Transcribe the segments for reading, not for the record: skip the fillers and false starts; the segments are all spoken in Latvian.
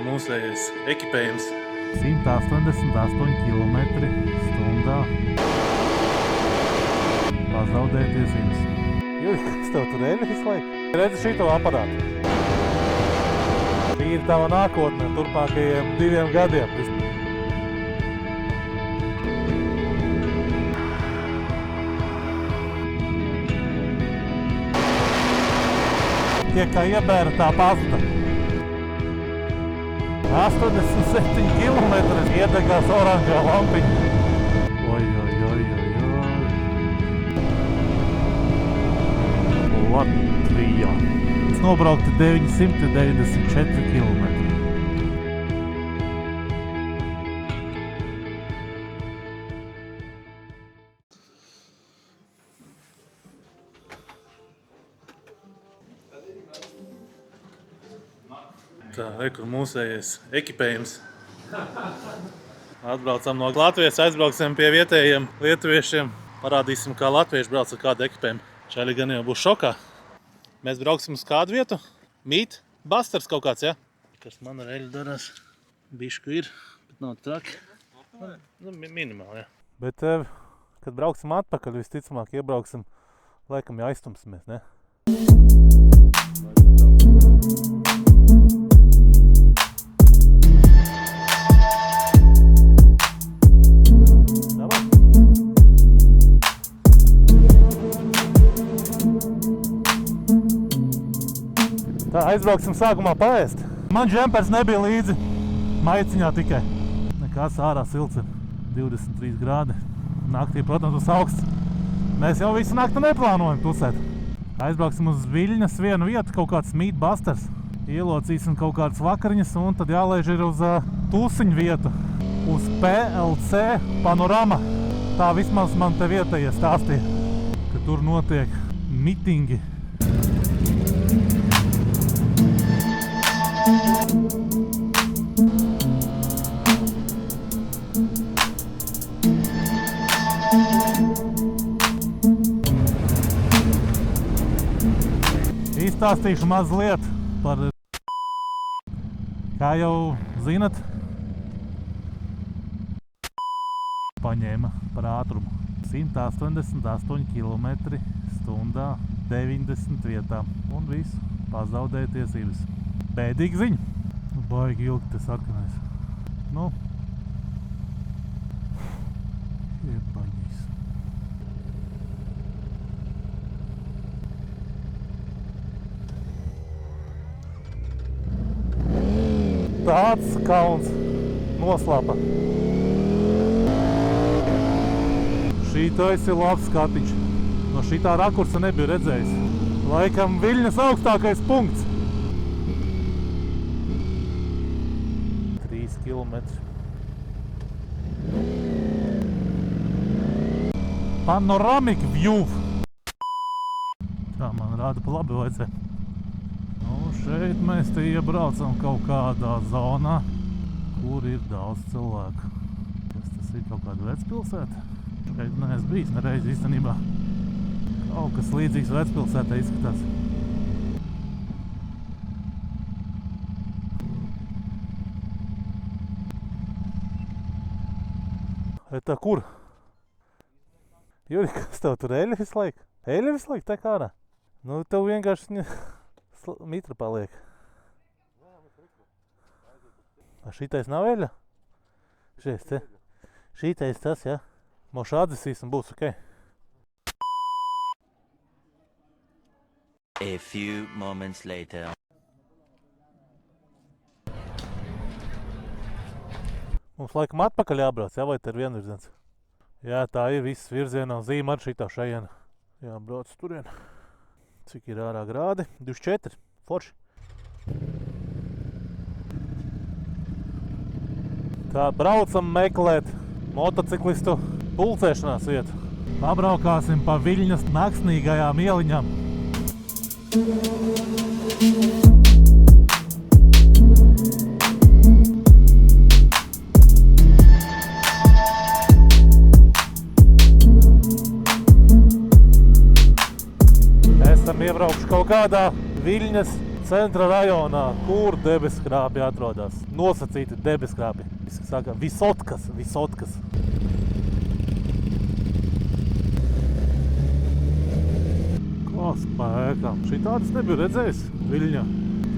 Mūsējais ekipējums 188 km/h. Pazaudēja tiesības. Jūri, kas tev tur eļļa visu laiku? Redzi šito aparātu. Šī ir tava nākotne turpmākajiem 2 gadiem. Tiek kā iebēra, tā pazuda. 87 km iedegās oranžā lampiņa. Oi. Latvijā. Nobraukti 994 km. Tā, kur mūsējais ekipējums. Atbraucam no Latvijas, aizbrauksim pie vietējiem lietuviešiem. Parādīsim, kā latvieši brauc ar kādu ekipējumu. Čaļi gan jau būs šokā. Mēs brauksim uz kādu vietu. Meat Busters kaut kāds, ja? Kas man ar eļu darās. Bišku ir, bet nav traki. Minimāli, ja. Bet, kad brauksim atpakaļ, visticamāk iebrauksim, laikam jau aiztumsimies, ne? Tā, aizbrauksim sākumā paēst. Man džempers nebija līdzi, maiciņā tikai. Nekās ārā silts ir 23 grādi. Naktī, protams, tas augsts. Mēs jau visu nakti neplānojam tusēt. Aizbrauksim uz Viļņas vienu vietu, kaut kāds Meat Busters. Ielocīsim kaut kādas vakariņas un tad jālaiž ir uz tusiņu vietu. Uz PLC Panorama. Tā vismaz man te vietējie stāstīja, ka tur notiek mitingi. Izstāstīšu mazliet par, kā jau zinat, paņēma par ātrumu 188 km/h 90 vietām un visu pazaudēja tiesības. Bēdīgi ziņa. Baigi ilgi te sarkanais. Nu, iebaņīs. Tāds kauns noslāpa. Šītais ir labs skatiņš. No šitā rakursa nebiju redzējis. Laikam Viļņas augstākais punkts. 3 kilometri. Panoramic view. Tā man rāda pa labi vajadzē. Nu, šeit mēs te iebraucam kaut kādā zonā, kur ir daudz cilvēku. Kas tas ir, kaut kāda vecpilsēta? Šeit neesmu bijis nereiz īstenībā. Kaut kas līdzīgs vecpilsētā izskatās. Tā kur? Juri, kas tev tur eļļa visu laiku? Eļļa visu laiku tek ārā? Nu, tev vienkārši mitra paliek. Šitais nav eļļa? Šitais tas, ja? Mošu atdzisīs un būs ok. A few moments later. Mums laikam atpakaļ jābrauc, jā, vai te ir vienvirziens? Jā, tā ir viss virzienā zīme ar šitā šajiena. Jābrauc turien. Cik ir ārā grādi? 24. Forši. Tā, braucam meklēt motociklistu pulcēšanās vietu. Pabraukāsim pa Viļņas naksnīgajām ieliņām. Esam iebraukši kaut kādā Viļņas centra rajonā, kur debeskrāpji atrodas. Nosacīti debeskrāpji. Saka, Visotkas. Kā spēkam. Šī tādas nebija redzējis Viļņā.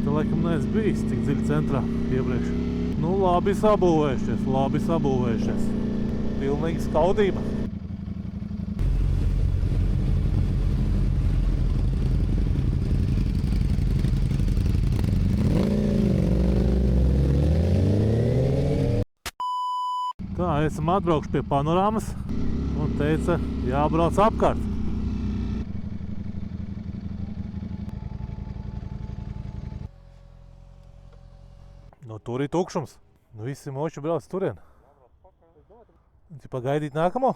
Te laikam neesmu bijis tik dziļi centrā iepriekš. Nu, labi sabūvējušies. Pilnīgi skaudība. Tā, esam atbraukši pie panorāmas un teica, jābrauc apkārt. Nu, tur ir tukšums. Nu, visi moči brauc turien. Tipā gaidīt nākamo?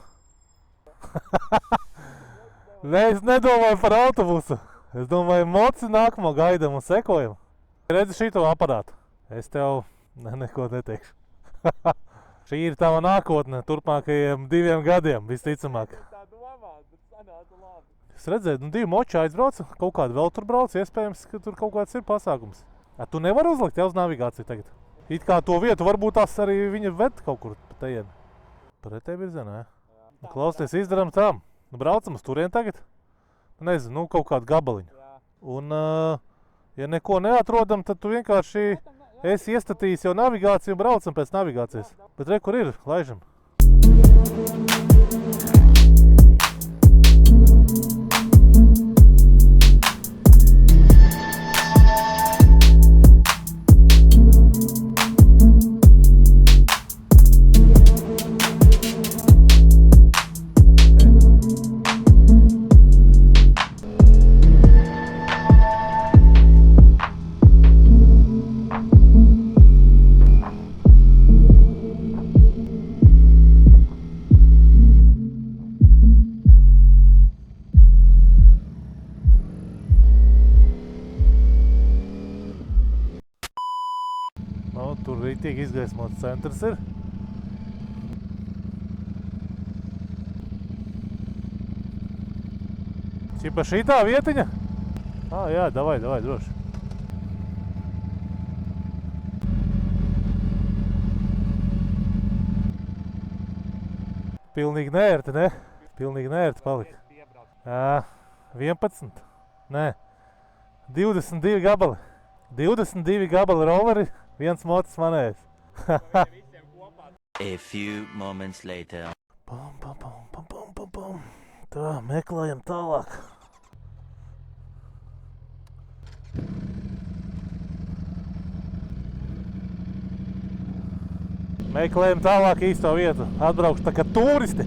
Nē, es nedomāju par autobusu. Es domāju, moci nākamo gaidam un sekojam. Redzi šito aparātu? Es tev neko neteikšu. Šī ir tava nākotne turpmākajiem 2 gadiem, visticamāk. Es redzēju, 2 moči aizbrauca, kaut kādu vēl tur brauc, iespējams, ka tur kaut kāds ir pasākums. Tu nevari uzlikt jau uz navigāciju tagad. It kā to vietu, varbūt tās arī viņa ved kaut kur pa tejienu. Pretēji virzienā, jā. Klausties, izdaram tam. Braucam uz turien tagad. Nezinu, kaut kādu gabaliņu. Un, ja neko neatrodam, tad tu vienkārši esi iestatījis jau navigāciju un braucam pēc navigācijas. Bet re, kur ir? Laižam. Tur rītīgi izgaismots centrs ir. Čipa šitā vietiņa? Jā, davai, droši. Pilnīgi neērti, ne? Pilnīgi neērti palika. 11? Nē, 22 gabali. 22 gabali rolleri. Viens mocis manējs. A few moments later. Tā, meklējam tālāk. Meklējam tālāk īsto vietu. Atbraukšu tā kā turisti.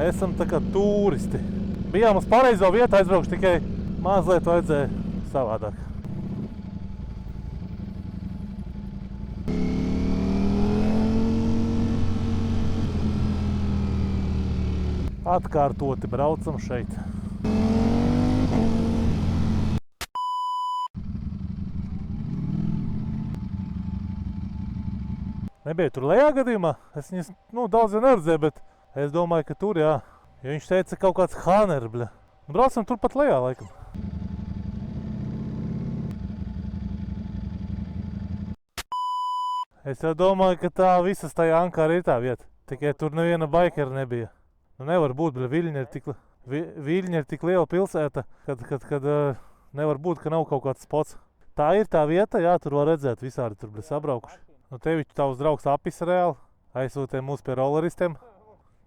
Esam tā kā turisti. Bijām uz pareizo vietu, aizbraukšu tikai mazliet vajadzēja savādāk. Atkārtoti braucam šeit. Nebija tur lejā gadījumā? Es viņas, daudz jau neredzēju, bet es domāju, ka tur, jā. Jo viņš teica kaut kāds Haner, bļa. Braucam tur pat lejā, laikam. Es jau domāju, ka tā visas tajā Ankāra ir tā vieta. Tikai tur neviena baikera nebija. Nevar būt, Viļņa ir tik liela pilsēta, kad nevar būt, ka nav kaut kāds spots. Tā ir tā vieta, jā, tur var redzēt, visādi tur sabraukuši. Tevi tavs draugs apis reāli, aizsūtē mūs pie rolleristiem.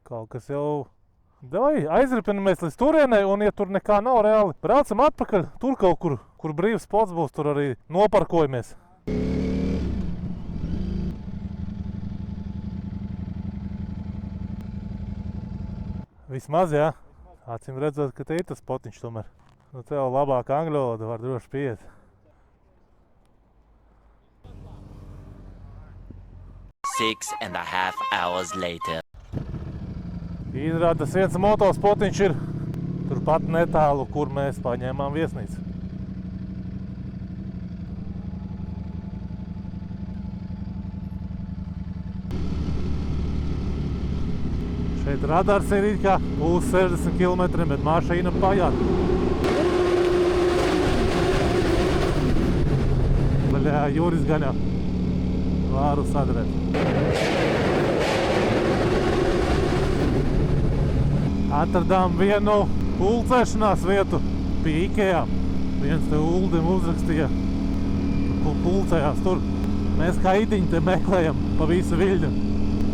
Kaut kas jau... Davai, aizripinamies līdz turienei, un ja tur nekā nav reāli, braucam atpakaļ, tur kaut kur brīvs spots būs, tur arī noparkojamies. Vismaz, jā. Acīm redzot, ka te ir tas potiņš tomēr. Tev labāk angļu valoda var droši pieiet. Six and a half hours later. Izrādas viens motospotiņš ir turpat netālu, kur mēs paņēmām viesnīcu. Šeit radars ir it kā uz 60 km, bet mašīna pajāt. atpakaļ, jā, Juris gan jau varu sadarēt. Atradām vienu pulcēšanās vietu pie Ikea. Viens te Uldim uzrakstīja, kur pulcējās tur. Mēs kā idiņi te meklējam pa visu Viļņu,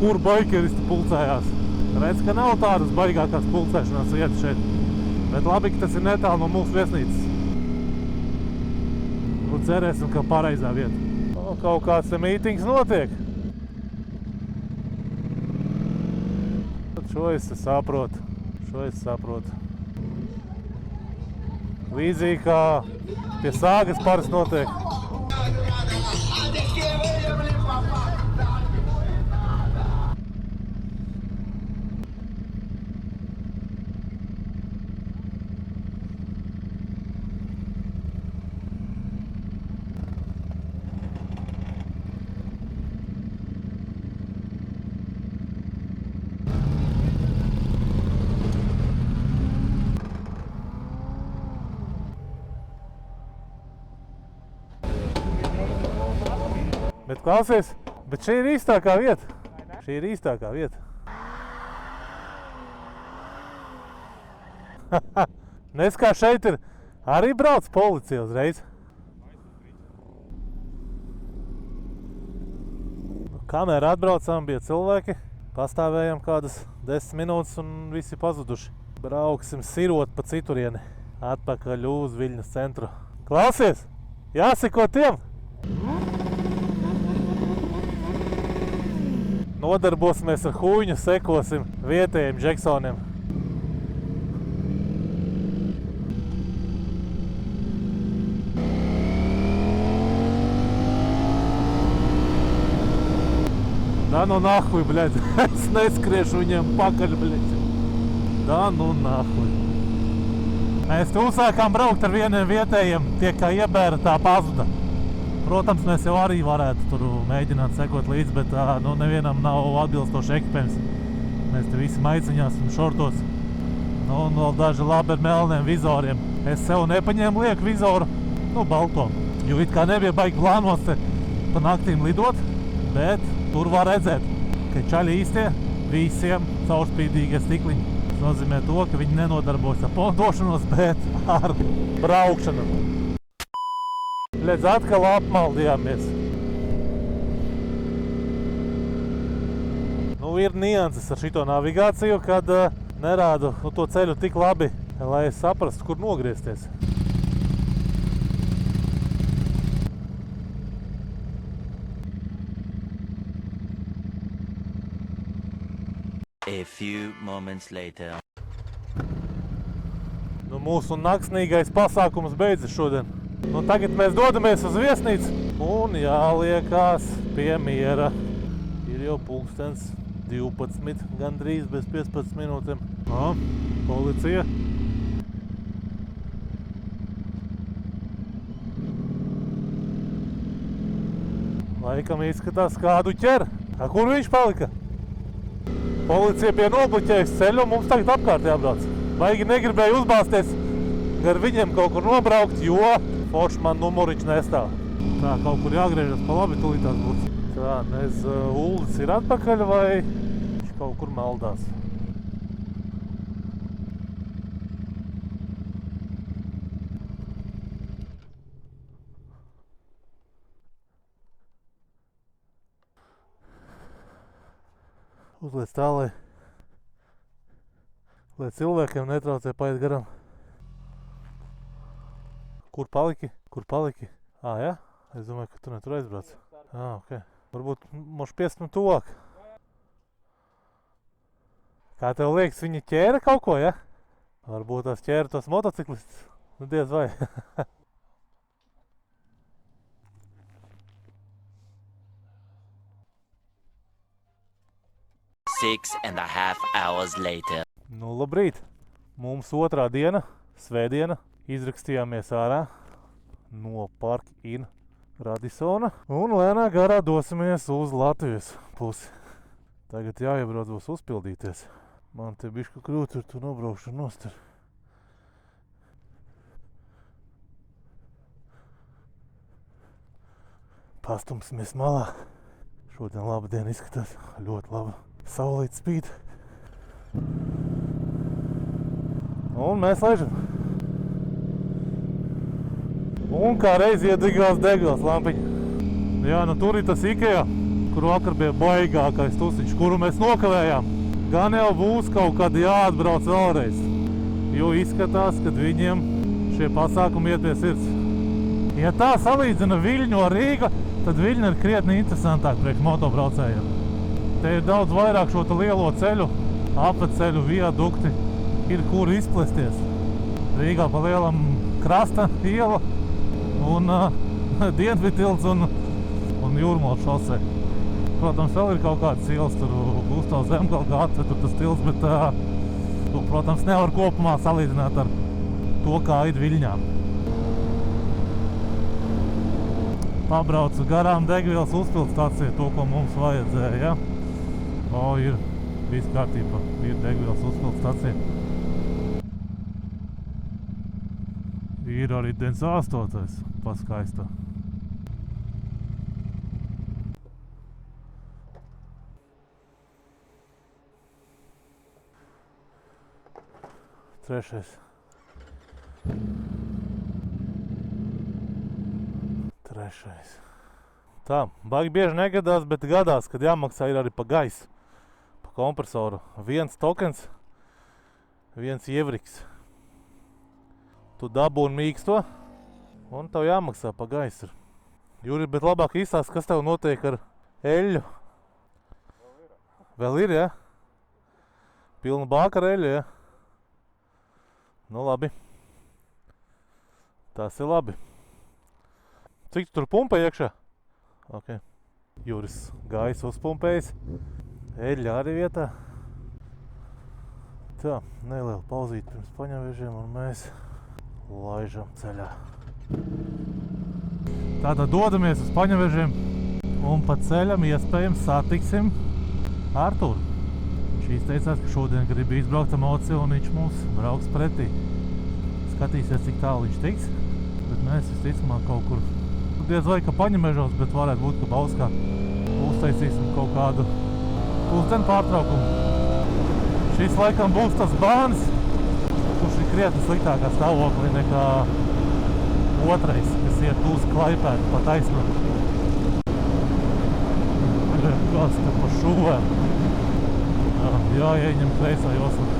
kur baikeristi pulcējās. Redz, ka nav tādas baigākās pulcēšanās vietas šeit. Bet labi, ka tas ir netālu no mūsu viesnīcas. Nu, cerēsim, ka pareizā vieta. Nu, kaut kāds te mītings notiek. Šo es saprotu. Līdzīgi kā pie Sāgas parasti notiek. Bet klausies, bet šī ir īstākā vieta. Nes kā šeit ir arī brauc policija uzreiz. Kamēr atbraucām, bija cilvēki. Pastāvējām kādas 10 minūtes un visi pazuduši. Brauksim sirot pa citurieni. Atpakaļ uz Viļņas centru. Klausies, jāseko tiem! Nodarbosimies ar huņu, sekosim vietējiem džeksoniem. Da nu nahuj, bļaļ, es neskriešu viņiem pakaļ, bļaļ. Da nu nahuj. Mēs te uzsākām braukt ar vieniem vietējiem, tie kā iebēra tā pazuda. Protams, mēs jau arī varētu tur mēģināt sekot līdzi, bet nu, nevienam nav atbilstoši ekipējums. Mēs te visi maiciņās un šortos. Nu, un vēl daži labi ar melniem vizoriem. Es sev nepaņēmu lieku vizoru, nu, balto. Jo it kā nebija baigi plānots te pa naktīm lidot, bet tur var redzēt, ka čaļi īstie visiem caurspīdīgie stikliņi. Tas nozīmē to, ka viņi nenodarbojas ar pontošanos, bet ar braukšanu. Redz, atkal apmaldījāmies. Nu, ir nianses ar šito navigāciju, kad nerādu to ceļu tik labi, lai es saprastu, kur nogriezties. A few moments later. Nu, mūsu naksnīgais pasākums beidzas šodien. Nu, tagad mēs dodamies uz viesnīcu un jāliekās pie miera. Ir jau pulkstens 12, gandrīz bez 15 minūtēm. Policija. Laikam izskatās kādu ķer. Kur viņš palika? Policija bija nobloķējusi ceļu un mums tagad apkārt jābrauc. Baigi negribēju uzbāzties gar viņiem kaut kur nobraukt, jo forši man numuriņš nestāv. Tā, kaut kur jāgriežas pa labi, tūlītās būs. Tā, nez Uldis ir atpakaļ vai viņš kaut kur maldās. Uzliec tā, lai cilvēkiem netraucē paiet garām. Kur paliki? Jā? Es domāju, ka tu netur aizbrauc. Ok. Varbūt moš piest man tuvāk. Kā tev liekas, viņi ķēra kaut ko, ja? Varbūt tās ķēra tos motociklistus. Nu, diez vai. 6.5 hours later. Nu, labrīt! Mums otrā diena, svētdiena. Izrakstījāmies ārā no Park Inn Radisona un lēnā garā dosimies uz Latvijas pusi. Tagad jāiebrauc būs uzpildīties. Man te bišķi krūti ar tu nobraukšanu nost. Pastumsimies malā. Šodien laba diena izskatās. Ļoti laba. Saulīt spīd. Un mēs laižam. Un kā reiz iedegās degvielas lampiņa. Jā, nu tur ir tas Ikea, kur vakar bija baigākais tusiņš, kuru mēs nokavējām. Gan jau būs kaut kad jāatbrauc vēlreiz. Jo izskatās, ka viņiem šie pasākumi iet pie sirds. Ja tā salīdzina Viļņu ar Rīgu, tad Viļņa ir krietni interesantāk priekš motobraucējiem. Te ir daudz vairāk šo lielo ceļu, apveceļu, viadukti, ir kur izplesties. Rīgā pa lielam krasta iela un Dienvidtilts un Jūrmālas šosei. Protams, vēl ir kaut kāds ielas, tur Gustavs Zemgala gata, tur tas tilts, bet to, protams, nevar kopumā salīdzināt ar to, kā ir Viļņā. Pabraucu garām degvielas uzpildstaciju, to, ko mums vajadzēja, ja? Ir viss kārtībā, ir degvielas uzpildstacija. Ir arī 98. paskaista. Trešais. Tā, baigi bieži negadās, bet gadās, kad jāmaksā ir arī pa gaisu, pa kompresoru. 1 tokens, 1 ievriks. Tu dabūni mīksto, un tev jāmaksā pa gaisu. Juri, bet labāk izstāst, kas tev notiek ar eļļu? Vēl ir, ja? Pilna bāka ar eļļu, ja? Nu labi. Tas ir labi. Cik tu tur pumpa iekšā? Ok. Juris gaisu uzpumpējis. Eļļa arī vietā. Tā, neliela pauzīt pirms Paņavežiem un mēs laižam ceļā. Tātad dodamies uz Paņavežiem un pa ceļam iespējams satiksim Arturu. Viņš izteicās, ka šodien grib izbraukt ar mociju un viņš mums brauks pretī. Skatīsies, cik tālu viņš tiks, bet mēs visticamāk kaut kur diez vai ka Paņamežos, bet varētu būt, ka Bauskā uztaisīsim kaut kādu pusdienu pārtraukumu. Šis laikam būs tas bāns, kurš ir krietni sliktākā stāvoklī nekā otrais, kas iet uz Klaipēdu pa taisnu. Kas te pa šuvēm. Jāieņem kreisā josla.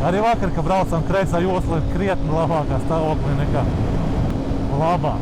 Arī vakar, kad braucam kreisā josla, ir krietni labākā stāvoklī nekā labā.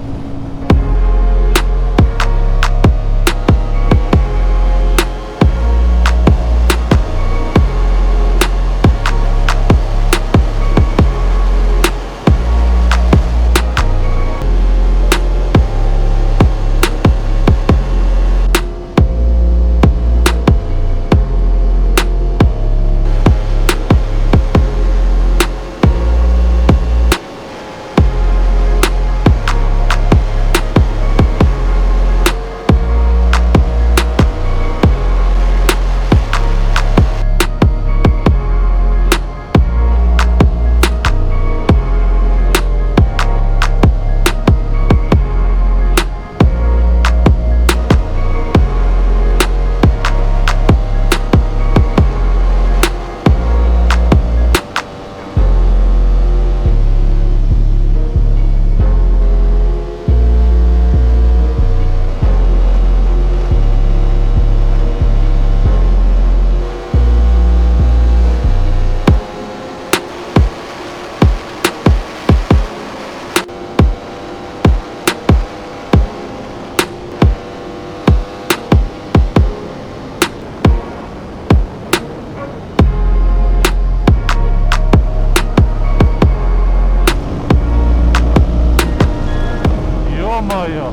Jo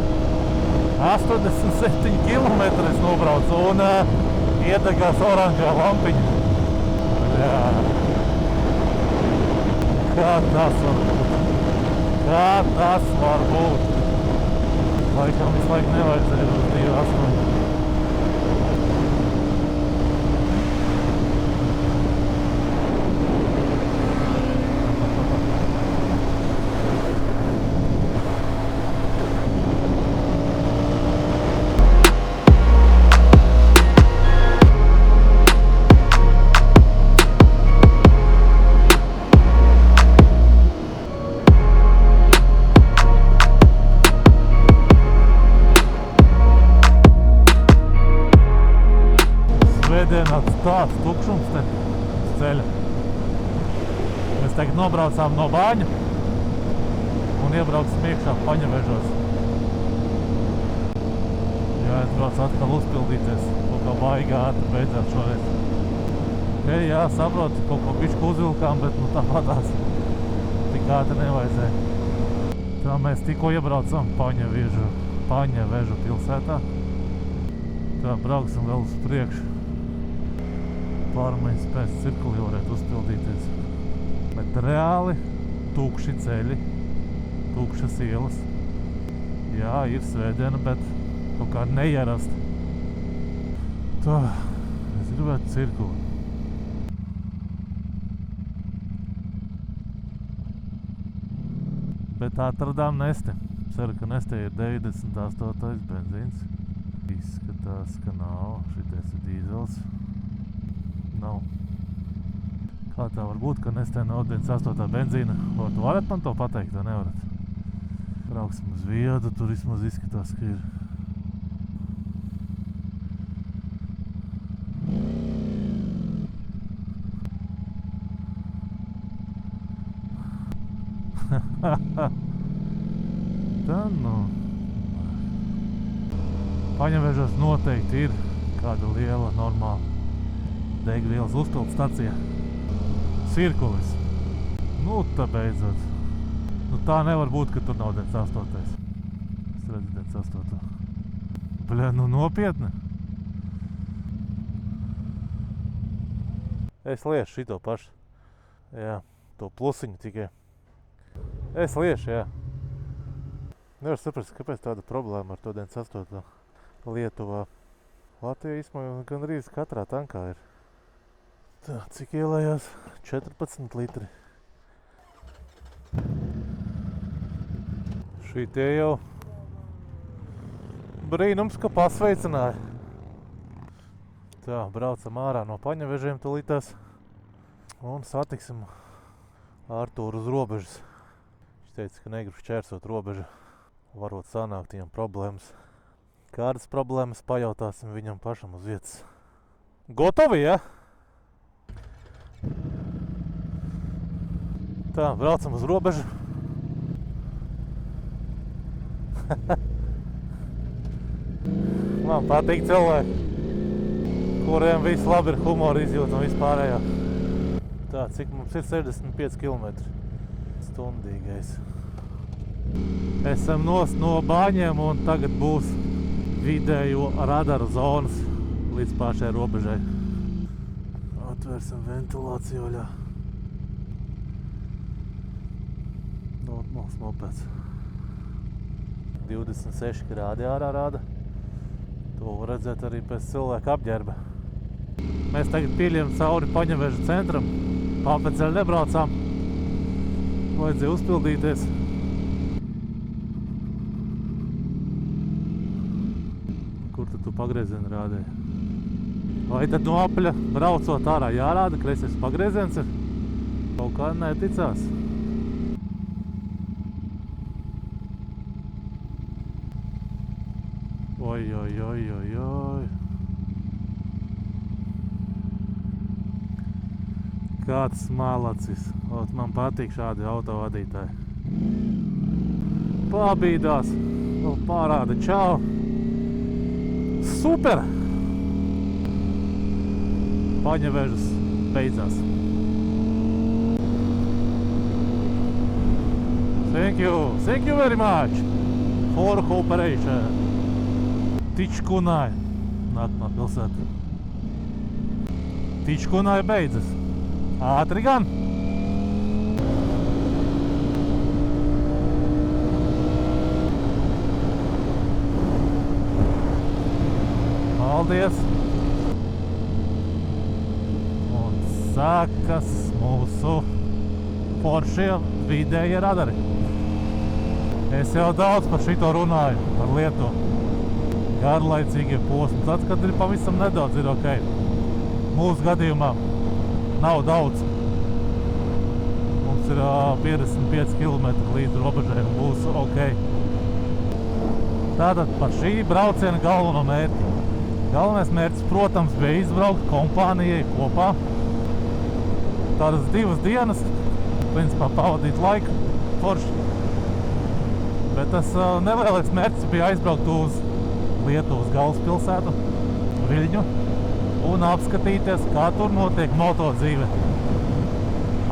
87 km es nobraucu un iedegās oranžā lampiņa. Jā. Kā tas var būt? Kā tas var būt? Laikam visu laiku nevajadzēja uz 2.8. svētdienā tāds tukšums te uz ceļa. Mēs tagad nobraucām no Bāņa un iebrauksim iekšā Paņavežos. Jāatbrauc atkal uzpildīties, kaut kā baigi ātri beidzāt šoreiz. Jā, saprotu, kaut ko bišķi uzvilkām, bet tāpatās tik ātri nevajadzēja. Tā mēs tikko iebraucam Paņavežu pilsētā. Tā, brauksim vēl uz priekšu. Pārmaiņas pēc cirkuli varētu uzpildīties. Bet reāli tukši ceļi, tukšas ielas. Jā, ir svētdiena, bet kaut kā neierast. Tā, es gribētu cirkuli. Bet atradām Nesti. Ceru, ka Nestē ir 98. benzīns. Izskatās, ka nav. Šitais ir dīzels. Nav. Kā tā var būt, ka Nestē nav 98. benzīna? Tu varat man to pateikt, vai nevarat? Brauksim uz viedu, tur vismaz izskatās, ka ir. Tā nu. Paņavežos noteikti ir kāda liela, normāla degvielas uzpildu stacija. Cirkulis. Nu, tā beidzot. Nu, tā nevar būt, ka tur nav 98. Es redzu 98. Bļa, nu nopietni. Es liešu šito pašu. Jā, to plusiņu tikai. Es liešu, jā. Nevar saprast, kāpēc tāda problēma ar to 98. Lietuvā. Latvijā īstenībā gandrīz katrā tankā ir. Tā, cik ielējās? 14 litri. Šī tie jau brīnums, ka pasveicināja. Tā, braucam ārā no Paņavežiem tulītās un satiksim Artūru uz robežas. Viņš teica, ka negrib šķērsot robežu. Varot sanākt viņam problēmas. Kādas problēmas pajautāsim viņam pašam uz vietas. Gotovi, ja? Tā, braucam uz robežu. Man patīk cilvēki, kuriem viss labi ir humora izjūta un vispārējā. Tā, cik mums ir 65 km stundīgais. Esam nost no Bāņiem un tagad būs vidējo radaru zonas līdz pašai robežai. Atvērsim ventilāciju vaļā. Normāls mopeds. 26 grādi ārā rāda. To var redzēt arī pēc cilvēka apģērba. Mēs tagad pieļiem cauri Paņavežu centram. Pārpēc nebraucām. Vajadzēja uzpildīties. Kur tad tu pagriezienu rādēji? Vai tad no apaļa braucot ārā jārāda, kreisais pagrieziens ir? Kaut kā neticās. Oj. Kāds malacis. Man patīk šādi autovadītāji. Pabīdās. Pārāda. Čau. Super! Paņavežas beidzās. Thank you very much for cooperation. Tičkunai. Nākamā pilsēta. Tičkunai beidzas. Ātri gan. Paldies. Un sākas mūsu foršie vidējie radari. Es jau daudz par šito runāju, par lietu. Garlaicīgie posmi. Tāds, kad ir pavisam nedaudz, ir ok. Mūsu gadījumā nav daudz. Mums ir 55 km līdz robežai un būs ok. Tātad par šī brauciena galveno mērķi Galvenais mērķis, protams, bija izbraukt kompānijai kopā. Tādas 2 dienas, principā pavadīt laiku forši. Bet tas nelielais mērķis bija aizbraukt uz Lietuvas galvaspilsētu, Viļņu, un apskatīties, kā tur notiek motodzīve.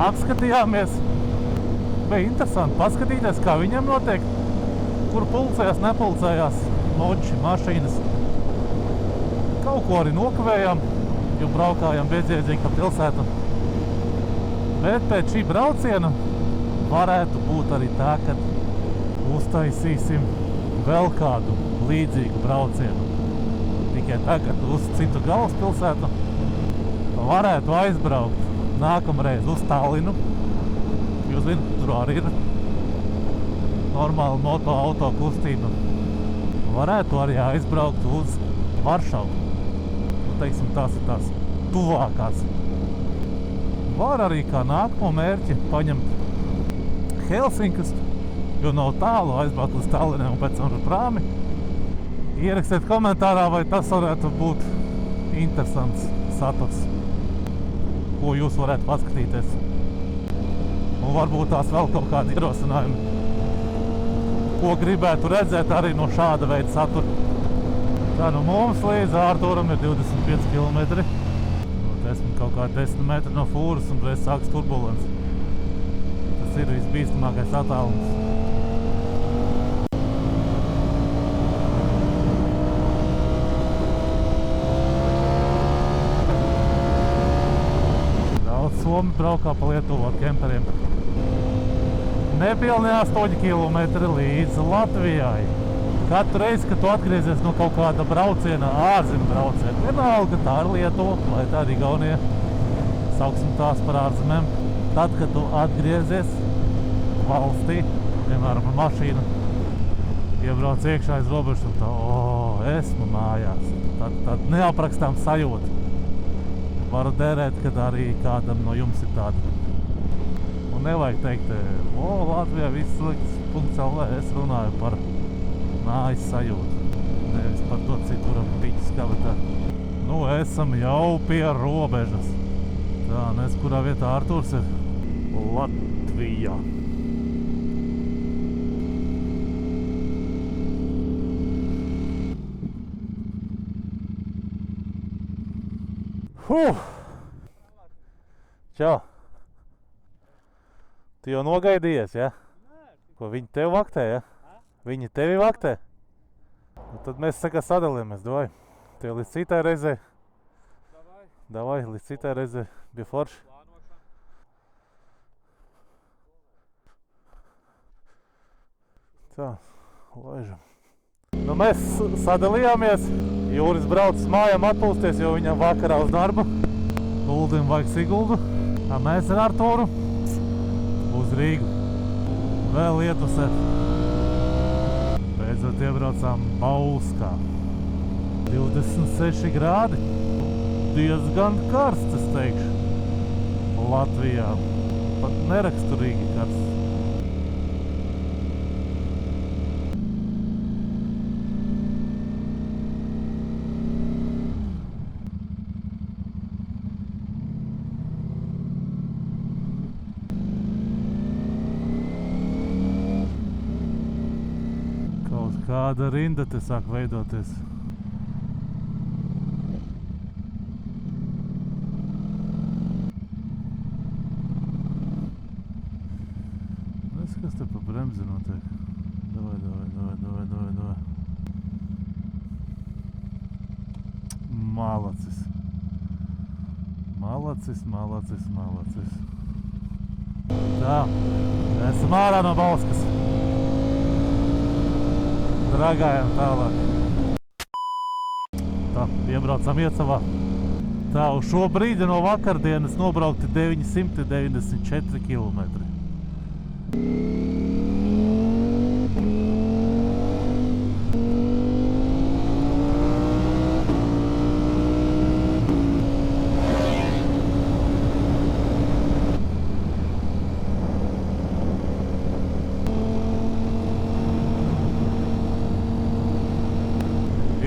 Apskatījāmies, bija interesanti paskatīties, kā viņam notiek, kur pulcējās, nepulcējās moči, mašīnas. Kaut ko arī nokavējām, jo braukājām bezjēdzīgi pa pilsētu. Bet pēc šī brauciena varētu būt arī tā, ka uztaisīsim vēl kādu līdzīgu braucienu. Tikai tagad uz citu galvaspilsētu varētu aizbraukt nākamreiz uz Tallinu. Jūs zināt, tur arī ir normāla auto kustība. Varētu arī aizbraukt uz Varšavu. Teiksim, tās ir tās tuvākās. Var arī kā nākamo mērķi paņemt Helsinkas, jo nav tālu, aizbraukt uz Tallinai un pēc tam ar prāmi. Ierakstiet komentārā, vai tas varētu būt interesants saturs, ko jūs varētu paskatīties. Un varbūt tās vēl kaut kādi ierosinājumi, ko gribētu redzēt arī no šāda veida satura. Tā nu mums līdz Ārturam ir 25 km. Esmu kaut kā 10 metri no fūras un reiz sāks turbulence. Tas ir visbīstamākais attālums. Daudz somi braukā pa Lietuvu ar kemperiem. Nepilni 8 km līdz Latvijai. Katru reizi, kad tu atgriezies no kaut kāda brauciena, ārzemju brauciena, vienalga tā ir Lietuva, vai tā ir Igaunija, sauksim tās par ārzemēm. Tad, kad tu atgriezies valstī, piemēram, ar mašīnu, iebrauc iekšā aiz robežas un tā, esmu mājās. Tad neaprakstām sajūta. Varu derēt, kad arī kādam no jums ir tāda. Un nevajag teikt, Latvijā viss slikts, .lv, es runāju par mājas sajūtu, nevis par to, cik kuram piķis kabatā. Nu, esam jau pie robežas. Tā, nes kurā vietā Ārturs ir? Latvijā. Čau! Tu jau nogaidījies, ja? Ko, viņi tevi vaktē, ja? Viņi tevi vaktē? Un tad mēs sadalījamies, davai. Tie līdz citai reizei. Davai, līdz citai reizei. Bija forši. Tā, laižam. Nu, mēs sadalījāmies. Jūris brauc uz mājām atpūsties, jo viņam vakarā uz darbu. Uldim vajag Siguldu. Mēs ar Arturu uz Rīgu. Vēl ietusēt. Beidzot iebraucām Bauskā. 26 grādi. Diezgan karsts, es teikšu. Latvijā. Pat neraksturīgi karsts. Kāda rinda te sāk veidoties. Es kas te pa bremzi notiek. Davai. Malacis. Tā, esam ārā no Bauskas. Dragājam tālāk. Tā, iebraucam Iecavā. Tā, uz šo brīdi no vakardienas nobraukti 994 kilometri.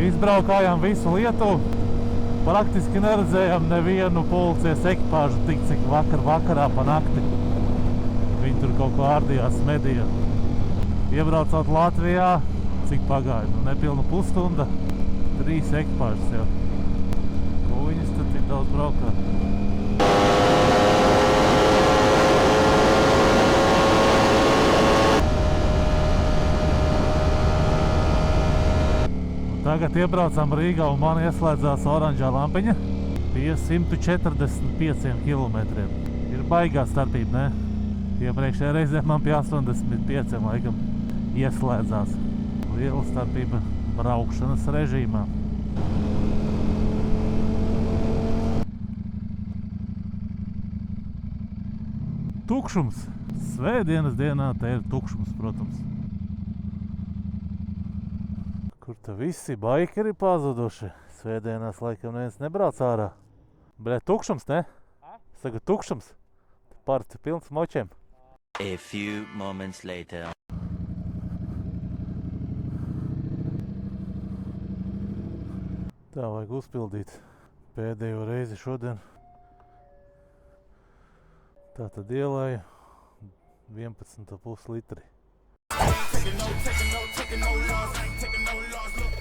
Izbraukājām visu Lietuvu. Praktiski neredzējām nevienu policijas ekipāžu tik cik vakarā pa nakti. Viņi tur kaut ko ārdījās, medīja. Iebraucot Latvijā, cik pagāja? Nepilnu pusstunda, 3 ekipāžas jau. Ko viņas tad tik daudz braukā? Tagad iebraucām Rīgā un man ieslēdzās oranžā lampiņa pie 145 kilometriem. Ir baigā starpība, ne? Iepriekšējā reizē man pie 85 laikam ieslēdzās. Liela starpība braukšanas režīmā. Tukšums. Svētdienas dienā te ir tukšums, protams. Kur te visi baikeri pazuduši? Svētdienās laikam neviens nebrauc ārā. Bļa, tukšums, ne? Saga, tukšums. Parts ir pilns močiem. A few moments later. Tā vajag uzpildīt pēdējo reizi šodien. Tā tad ielēja 11,5 litri. Taking no loss,